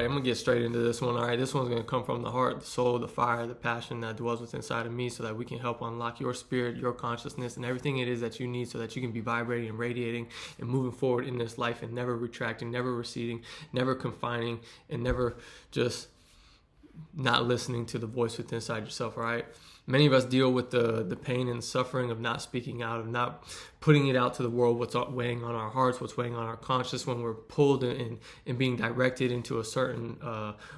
right, I'm going to get straight into this one. All right, this one's going to come from the heart, the soul, the fire, the passion that dwells within inside of me, so that we can help unlock your spirit, your consciousness, and everything it is that you need so that you can be vibrating and radiating and moving forward in this life and never retracting, never receding, never confining, and never just not listening to the voice within inside yourself. All right. Many of us deal with the pain and suffering of not speaking out, of not putting it out to the world, what's weighing on our hearts, what's weighing on our conscience, when we're pulled and being directed into a certain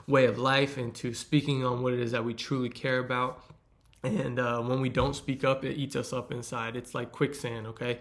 way of life, into speaking on what it is that we truly care about. And when we don't speak up, it eats us up inside. It's like quicksand, okay?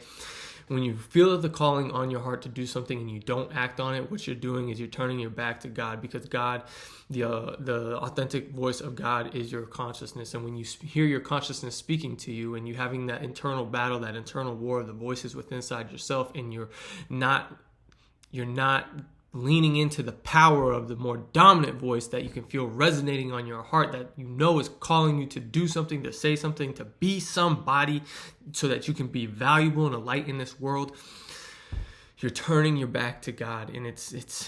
When you feel the calling on your heart to do something and you don't act on it, what you're doing is you're turning your back to God, because God, the authentic voice of God is your consciousness. And when you hear your consciousness speaking to you and you having that internal battle, that internal war of the voices within inside yourself, and you're not leaning into the power of the more dominant voice that you can feel resonating on your heart, that you know is calling you to do something, to say something, to be somebody, so that you can be valuable and a light in this world, you're turning your back to God, and it's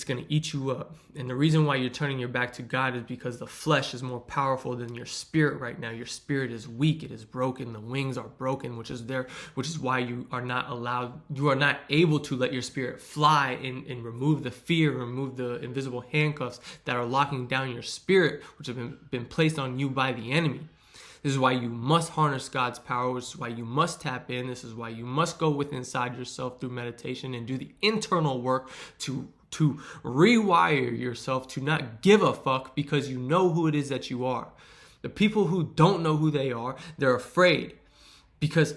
going to eat you up. And the reason why you're turning your back to God is because the flesh is more powerful than your spirit right now. Your spirit is weak. It is broken. The wings are broken, which is why you are not able to let your spirit fly and remove the fear, remove the invisible handcuffs that are locking down your spirit, which have been placed on you by the enemy. This is why you must harness God's power. This is why you must tap in. This is why you must go within inside yourself through meditation and do the internal work to rewire yourself to not give a fuck, because you know who it is that you are. The people who don't know who they are, they're afraid, because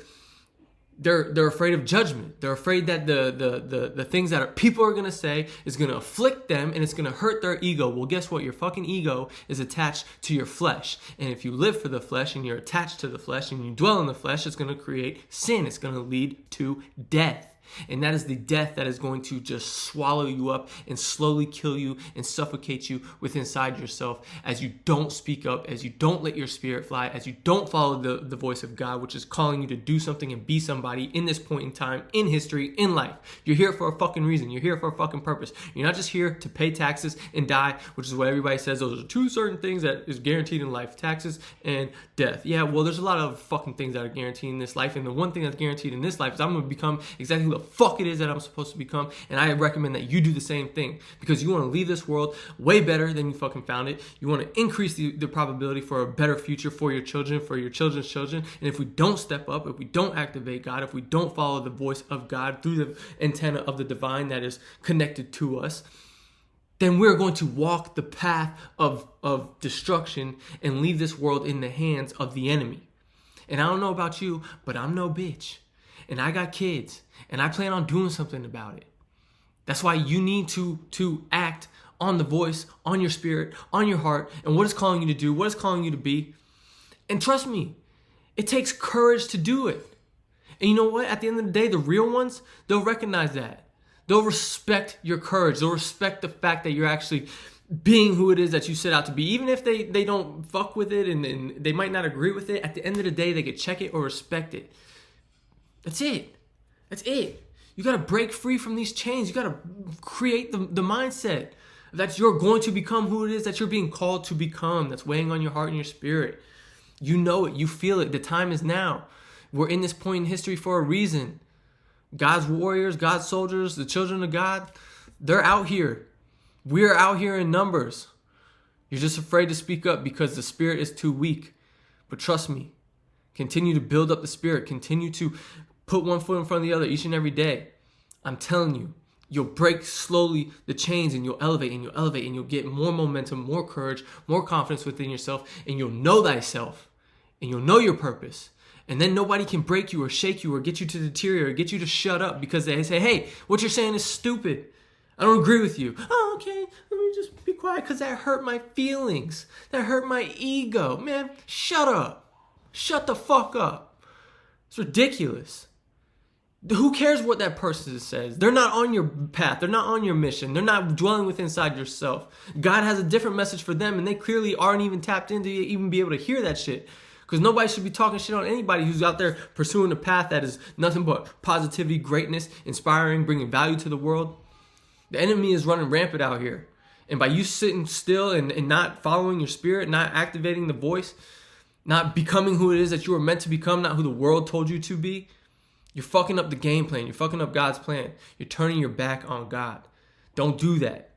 they're afraid of judgment. They're afraid that the things that people are going to say is going to afflict them, and it's going to hurt their ego. Well, guess what? Your fucking ego is attached to your flesh. And if you live for the flesh and you're attached to the flesh and you dwell in the flesh, it's going to create sin. It's going to lead to death. And that is the death that is going to just swallow you up and slowly kill you and suffocate you within inside yourself, as you don't speak up, as you don't let your spirit fly, as you don't follow the voice of God, which is calling you to do something and be somebody in this point in time, in history, in life. You're here for a fucking reason. You're here for a fucking purpose. You're not just here to pay taxes and die, which is what everybody says. Those are two certain things that is guaranteed in life: taxes and death. Yeah, well, there's a lot of fucking things that are guaranteed in this life, and the one thing that's guaranteed in this life is I'm going to become exactly who the fuck it is that I'm supposed to become. And I recommend that you do the same thing, because you want to leave this world way better than you fucking found it. You want to increase the probability for a better future for your children, for your children's children. And if we don't step up, if we don't activate God, if we don't follow the voice of God through the antenna of the divine that is connected to us, then we're going to walk the path of destruction and leave this world in the hands of the enemy. And I don't know about you, but I'm no bitch. And I got kids, and I plan on doing something about it. That's why you need to act on the voice, on your spirit, on your heart, and what it's calling you to do, what it's calling you to be. And trust me, it takes courage to do it. And you know what? At the end of the day, the real ones, they'll recognize that. They'll respect your courage. They'll respect the fact that you're actually being who it is that you set out to be. Even if they don't fuck with it and they might not agree with it, at the end of the day, they could check it or respect it. That's it. That's it. You got to break free from these chains. You got to create the mindset that you're going to become who it is that you're being called to become, that's weighing on your heart and your spirit. You know it. You feel it. The time is now. We're in this point in history for a reason. God's warriors, God's soldiers, the children of God, they're out here. We're out here in numbers. You're just afraid to speak up because the spirit is too weak. But trust me, continue to build up the spirit. Continue to put one foot in front of the other each and every day. I'm telling you, you'll break slowly the chains, and you'll elevate and you'll elevate, and you'll get more momentum, more courage, more confidence within yourself, and you'll know thyself, and you'll know your purpose. And then nobody can break you or shake you or get you to deteriorate or get you to shut up, because they say, hey, what you're saying is stupid. I don't agree with you. Oh, okay, let me just be quiet because that hurt my feelings. That hurt my ego. Man, shut up. Shut the fuck up. It's ridiculous. Who cares what that person says? They're not on your path. They're not on your mission. They're not dwelling within inside yourself. God has a different message for them, and they clearly aren't even tapped into even be able to hear that shit. Because nobody should be talking shit on anybody who's out there pursuing a path that is nothing but positivity, greatness, inspiring, bringing value to the world. The enemy is running rampant out here. And by you sitting still and not following your spirit, not activating the voice, not becoming who it is that you were meant to become, not who the world told you to be, you're fucking up the game plan. You're fucking up God's plan. You're turning your back on God. Don't do that,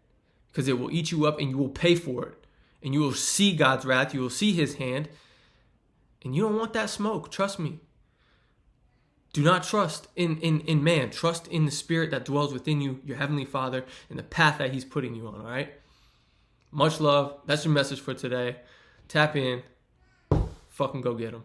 because it will eat you up and you will pay for it. And you will see God's wrath. You will see his hand. And you don't want that smoke. Trust me. Do not trust in man. Trust in the spirit that dwells within you, your heavenly Father, and the path that he's putting you on, all right? Much love. That's your message for today. Tap in. Fucking go get him.